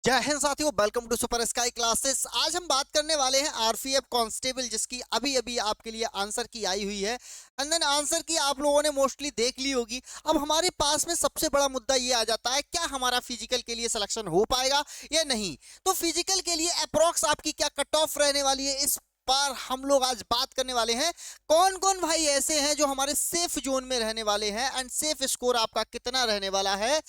जय हिंद साथियों, welcome to super sky classes. आज हम बात करने वाले हैं आरपीएफ कांस्टेबल, जिसकी अभी अभी आपके लिए आंसर की आई हुई है। एंड देन आंसर की आप लोगों ने मोस्टली देख ली होगी। अब हमारे पास में सबसे बड़ा मुद्दा ये आ जाता है, क्या हमारा फिजिकल के लिए सिलेक्शन हो पाएगा या नहीं। तो फिजिकल के लिए अप्रोक्स आपकी क्या कट ऑफ रहने वाली है, इस पर हम लोग आज बात करने वाले हैं। कौन कौन भाई ऐसे हैं जो हमारे सेफ जोन में रहने वाले हैं, एंड सेफ स्कोर आपका कितना रहने वाला है।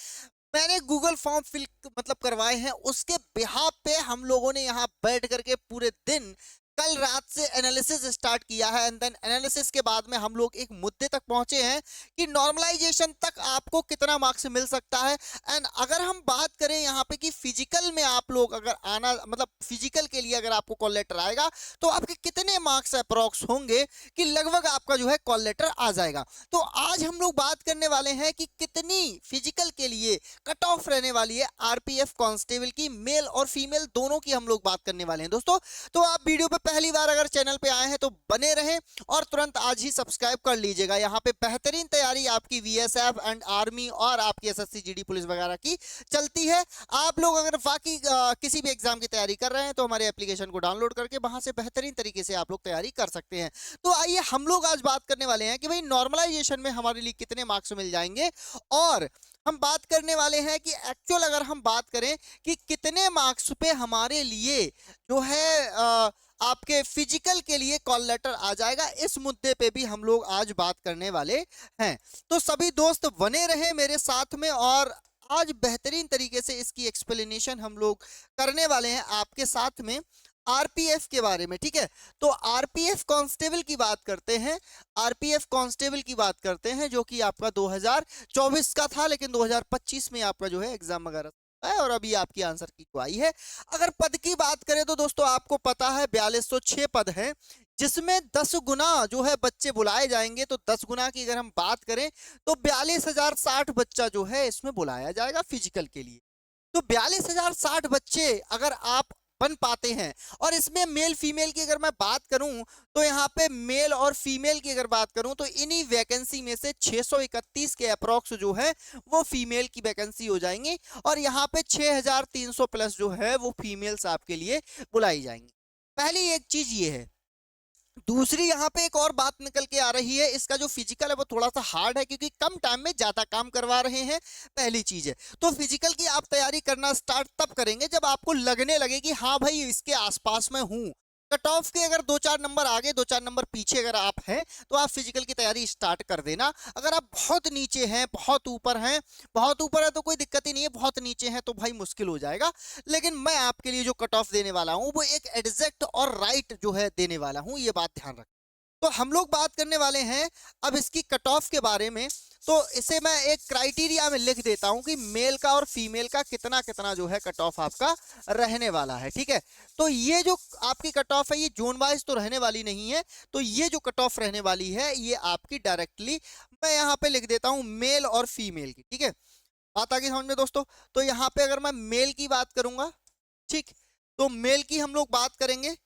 मैंने गूगल फॉर्म फिल करवाए हैं, उसके बिहाफ पे हम लोगों ने यहाँ बैठ करके पूरे दिन कल रात से एनालिसिस स्टार्ट किया है। एंड देन एनालिसिस के बाद में हम लोग एक मुद्दे तक पहुंचे हैं कि नॉर्मलाइजेशन तक आपको कितना मार्क्स मिल सकता है। एंड अगर हम बात करें यहाँ पे कि फिजिकल में आप लोग अगर आना, मतलब फिजिकल के लिए अगर आपको कॉल लेटर आएगा तो आपके कितने मार्क्स अप्रोक्स होंगे कि लगभग आपका जो है कॉल लेटर आ जाएगा। तो आज हम लोग बात करने वाले हैं कि कितनी फिजिकल के लिए कट ऑफ रहने वाली है आरपीएफ कांस्टेबल की, मेल और फीमेल दोनों की हम लोग बात करने वाले हैं दोस्तों। तो आप वीडियो पे पहली बार अगर चैनल पे आए हैं तो बने रहें और तुरंत आज ही सब्सक्राइब कर लीजिएगा। यहाँ पे बेहतरीन तैयारी आपकी वीएसएफ एंड आर्मी और आपकी एसएससी जीडी पुलिस वगैरह की चलती है। आप लोग अगर बाकी किसी भी एग्जाम की तैयारी कर रहे हैं तो हमारे एप्लीकेशन को डाउनलोड करके वहां से बेहतरीन तरीके से आप लोग तैयारी कर सकते हैं। तो आइए हम लोग आज बात करने वाले हैं कि भाई नॉर्मलाइजेशन में हमारे लिए कितने मार्क्स मिल जाएंगे, और हम बात करने वाले हैं कि एक्चुअल अगर हम बात करें कि कितने मार्क्स पे हमारे लिए जो है आपके फिजिकल के लिए कॉल लेटर आ जाएगा। इस मुद्दे पे भी हम लोग आज बात करने वाले हैं। तो सभी दोस्त बने रहे मेरे साथ में, और आज बेहतरीन तरीके से इसकी एक्सप्लेनेशन हम लोग करने वाले हैं आपके साथ में आरपीएफ के बारे में। ठीक है, तो आरपीएफ कांस्टेबल की बात करते हैं। आरपीएफ कांस्टेबल की बात करते हैं जो कि आपका 2024 का था, लेकिन 2025 में आपका जो है एग्जाम वगैरह है और अभी आपकी आंसर की तो आई है। अगर पद की बात करें तो दोस्तों आपको पता है 4206 पद हैं, जिसमें 10 गुना जो है बच्चे बुलाए जाएंगे। तो 10 गुना की अगर हम बात करें तो 42,060 बच्चा जो है इसमें बुलाया जाएगा फिजिकल के लिए। तो 42,060 बच्चे अगर आप बन पाते हैं, और इसमें मेल फीमेल की अगर मैं बात करूं तो यहाँ पे मेल और फीमेल की अगर बात करूं तो इन्हीं वैकेंसी में से 631 के अप्रोक्स जो है वो फीमेल की वैकेंसी हो जाएंगी, और यहाँ पे 6,300 प्लस जो है वो फीमेल्स आपके लिए बुलाई जाएंगी। पहली एक चीज ये है। दूसरी यहाँ पे एक और बात निकल के आ रही है, इसका जो फिजिकल है वो थोड़ा सा हार्ड है क्योंकि कम टाइम में ज्यादा काम करवा रहे हैं। पहली चीज है, तो फिजिकल की आप तैयारी करना स्टार्ट तब करेंगे जब आपको लगने लगे कि हाँ भाई इसके आसपास में हूँ। कट ऑफ के अगर 2-4 नंबर आगे 2-4 नंबर पीछे अगर आप हैं तो आप फिजिकल की तैयारी स्टार्ट कर देना। अगर आप बहुत नीचे हैं, बहुत ऊपर हैं, बहुत ऊपर है तो कोई दिक्कत ही नहीं है, बहुत नीचे हैं तो भाई मुश्किल हो जाएगा। लेकिन मैं आपके लिए जो कट ऑफ देने वाला हूं वो एक एग्जैक्ट और राइट जो है देने वाला हूं, ये बात ध्यान रख। तो हम लोग बात करने वाले हैं अब इसकी कट ऑफ के बारे में। तो इसे मैं एक क्राइटेरिया में लिख देता हूं कि मेल का और फीमेल का कितना कितना जो है कट ऑफ आपका रहने वाला है। ठीक है, तो ये जो आपकी कट ऑफ है ये जोन वाइज तो रहने वाली नहीं है। तो ये जो कट ऑफ रहने वाली है ये आपकी डायरेक्टली मैं यहाँ पे लिख देता हूँ मेल और फीमेल की। ठीक है, बात आगे समझ में दोस्तों। तो यहाँ पे अगर मैं मेल की बात करूंगा, ठीक, तो मेल की हम लोग बात करेंगे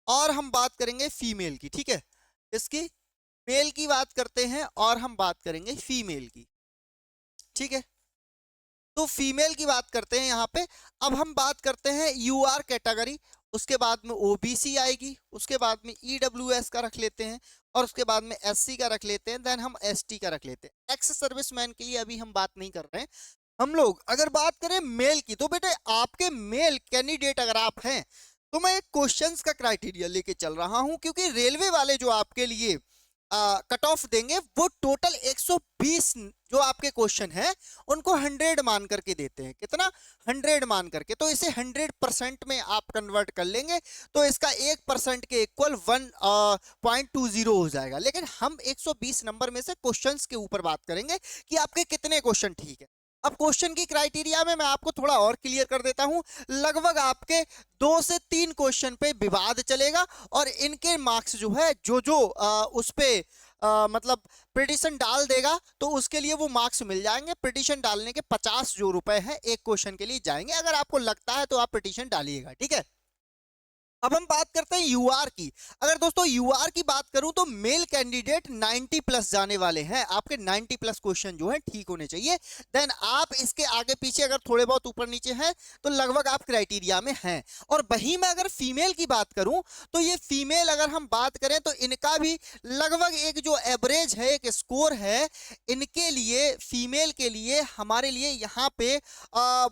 और हम बात करेंगे फीमेल की। ठीक है, इसकी मेल की बात करते हैं और हम बात करेंगे फीमेल की। ठीक है, तो फीमेल की बात करते हैं यहाँ पे। अब हम बात करते हैं यूआर कैटेगरी, उसके बाद में ओबीसी आएगी, उसके बाद में ईडब्ल्यूएस का रख लेते हैं, और उसके बाद में एससी का रख लेते हैं, देन हम एसटी का रख लेते हैं। एक्स सर्विसमैन के लिए अभी हम बात नहीं कर रहे हैं। हम लोग अगर बात करें मेल की, तो बेटे आपके मेल कैंडिडेट अगर आप हैं तो मैं एक क्वेश्चंस का क्राइटेरिया लेके चल रहा हूं, क्योंकि रेलवे वाले जो आपके लिए कट ऑफ देंगे वो टोटल 120 जो आपके क्वेश्चन है उनको 100 मान करके देते हैं। कितना? 100 मान करके। तो इसे 100% में आप कन्वर्ट कर लेंगे तो इसका 1% के इक्वल 1.20 हो जाएगा। लेकिन हम 120 नंबर में से क्वेश्चंस के ऊपर बात करेंगे कि आपके कितने क्वेश्चन ठीक है। अब क्वेश्चन की क्राइटेरिया में मैं आपको थोड़ा और क्लियर कर देता हूं। लगभग आपके 2 से 3 क्वेश्चन पे विवाद चलेगा, और इनके मार्क्स जो है जो उस पे मतलब प्रिडिक्शन डाल देगा तो उसके लिए वो मार्क्स मिल जाएंगे। प्रिडिक्शन डालने के 50 जो रुपए हैं एक क्वेश्चन के लिए जाएंगे। अगर आपको लगता है तो आप प्रिडिक्शन डालिएगा। ठीक है, अब हम बात करते हैं यूआर की। अगर दोस्तों यूआर की बात करूं तो मेल कैंडिडेट 90 प्लस जाने वाले हैं, आपके 90 प्लस क्वेश्चन जो है ठीक होने चाहिए। देन आप इसके आगे पीछे अगर थोड़े बहुत ऊपर नीचे हैं तो लगभग आप क्राइटेरिया में हैं। और वहीं मैं अगर फीमेल की बात करूं तो ये फीमेल अगर हम बात करें तो इनका भी लगभग एक जो एवरेज है, एक स्कोर है इनके लिए, फीमेल के लिए हमारे लिए यहाँ पे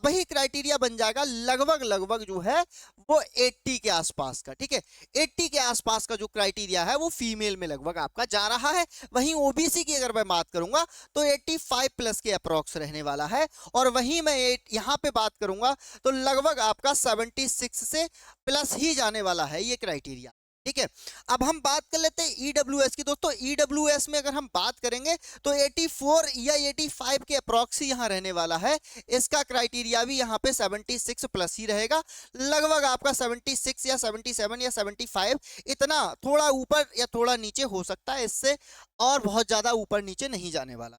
वही क्राइटेरिया बन जाएगा लगभग लगभग जो है वो 80 के आसपास का। ठीक है, 80 के आसपास का जो क्राइटेरिया है वो फीमेल में लगभग आपका जा रहा है। वहीं ओबीसी की अगर मैं बात करूंगा तो 85 प्लस के अप्रोक्स रहने वाला है। और वहीं मैं यहां पे बात करूंगा तो लगभग आपका 76 से प्लस ही जाने वाला है ये क्राइटेरिया। ठीक है, अब हम बात कर लेते हैं ईडब्ल्यूएस की। दोस्तों ईडब्ल्यूएस में अगर हम बात करेंगे तो 84 या 85 के अप्रॉक्स ही यहाँ रहने वाला है। इसका क्राइटेरिया भी यहाँ पे 76 प्लस ही रहेगा, लगभग आपका 76 या 77 या 75, इतना थोड़ा ऊपर या थोड़ा नीचे हो सकता है, इससे और बहुत ज्यादा ऊपर नीचे नहीं जाने वाला।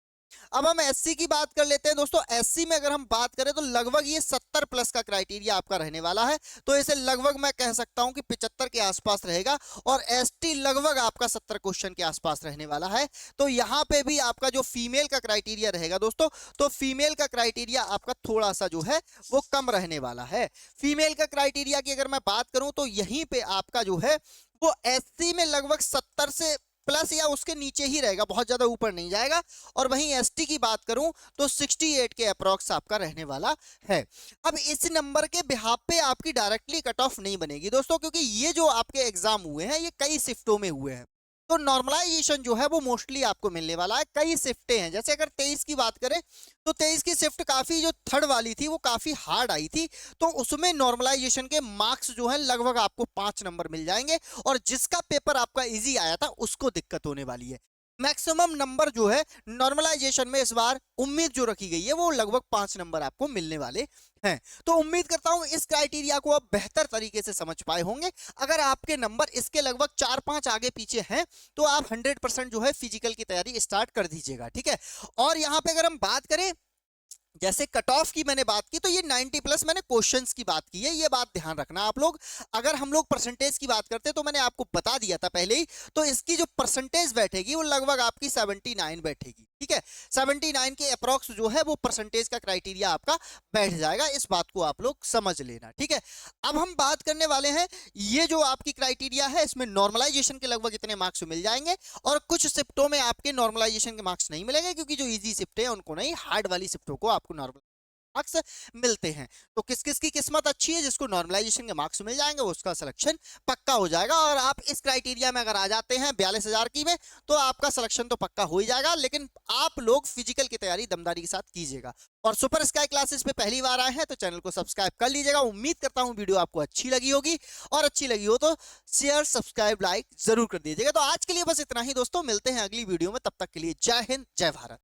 अब हम एससी की बात कर लेते हैं। दोस्तों एससी में अगर हम बात करें तो लगभग ये 70 प्लस का क्राइटेरिया आपका रहने वाला है, तो इसे लगभग मैं कह सकता हूं कि 75 के आसपास रहेगा। और एसटी लगभग आपका 70 क्वेश्चन के आसपास रहने वाला है। तो यहां पे भी आपका जो फीमेल का क्राइटेरिया रहेगा दोस्तों, तो फीमेल का क्राइटेरिया आपका थोड़ा सा जो है वो कम रहने वाला है। फीमेल का क्राइटेरिया की अगर मैं बात करूं तो यहीं पे आपका जो है वो एससी में लगभग 70 से प्लस या उसके नीचे ही रहेगा, बहुत ज्यादा ऊपर नहीं जाएगा। और वहीं एसटी की बात करूं तो 68 के अप्रॉक्स आपका रहने वाला है। अब इस नंबर के बिहाफ पे आपकी डायरेक्टली कट ऑफ नहीं बनेगी दोस्तों, क्योंकि ये जो आपके एग्जाम हुए हैं ये कई शिफ्टों में हुए हैं, तो नॉर्मलाइजेशन जो है वो मोस्टली आपको मिलने वाला है। कई शिफ्टें हैं, जैसे अगर 23 की बात करें तो 23 की शिफ्ट काफी जो थर्ड वाली थी वो काफी हार्ड आई थी, तो उसमें नॉर्मलाइजेशन के मार्क्स जो है लगभग आपको 5 नंबर मिल जाएंगे। और जिसका पेपर आपका इजी आया था उसको दिक्कत होने वाली है। मैक्सिमम नंबर जो है नॉर्मलाइजेशन में इस बार उम्मीद जो रखी गई है वो लगभग 5 नंबर आपको मिलने वाले हैं। तो उम्मीद करता हूं इस क्राइटेरिया को आप बेहतर तरीके से समझ पाए होंगे। अगर आपके नंबर इसके लगभग 4-5 आगे पीछे हैं तो आप 100% जो है फिजिकल की तैयारी स्टार्ट कर दीजिएगा। ठीक है, और यहां पे अगर हम बात करें जैसे कट ऑफ की मैंने बात की तो ये 90 प्लस मैंने क्वेश्चंस की बात की है, ये बात ध्यान रखना आप लोग। अगर हम लोग परसेंटेज की बात करते तो मैंने आपको बता दिया था पहले ही, तो इसकी जो परसेंटेज बैठेगी वो लगभग आपकी 79 बैठेगी। ठीक है, 79 के अप्रॉक्स जो है वो परसेंटेज का क्राइटेरिया आपका बैठ जाएगा, इस बात को आप लोग समझ लेना। ठीक है, अब हम बात करने वाले हैं ये जो आपकी क्राइटेरिया है इसमें नॉर्मलाइजेशन के लगभग इतने मार्क्स मिल जाएंगे। और कुछ शिफ्टों में आपके नॉर्मलाइजेशन के मार्क्स नहीं मिलेंगे, क्योंकि जो इजी शिफ्ट है उनको नहीं, हार्ड वाली शिफ्टों को आपको नॉर्मल मार्क्स मिलते हैं। तो किस किस की किस्मत अच्छी है, जिसको नॉर्मलाइजेशन के मार्क्स मिल जाएंगे उसका सिलेक्शन पक्का हो जाएगा। और आप इस क्राइटेरिया में अगर आ जाते हैं 42,000 की में तो आपका सिलेक्शन तो पक्का हो ही जाएगा। लेकिन आप लोग फिजिकल की तैयारी दमदारी के साथ कीजिएगा। और सुपर स्काई क्लासेस पे पहली बार आए हैं तो चैनल को सब्सक्राइब कर लीजिएगा। उम्मीद करता हूं वीडियो आपको अच्छी लगी होगी, और अच्छी लगी हो तो शेयर सब्सक्राइब लाइक जरूर कर दीजिएगा। तो आज के लिए बस इतना ही दोस्तों, मिलते हैं अगली वीडियो में, तब तक के लिए जय हिंद जय भारत।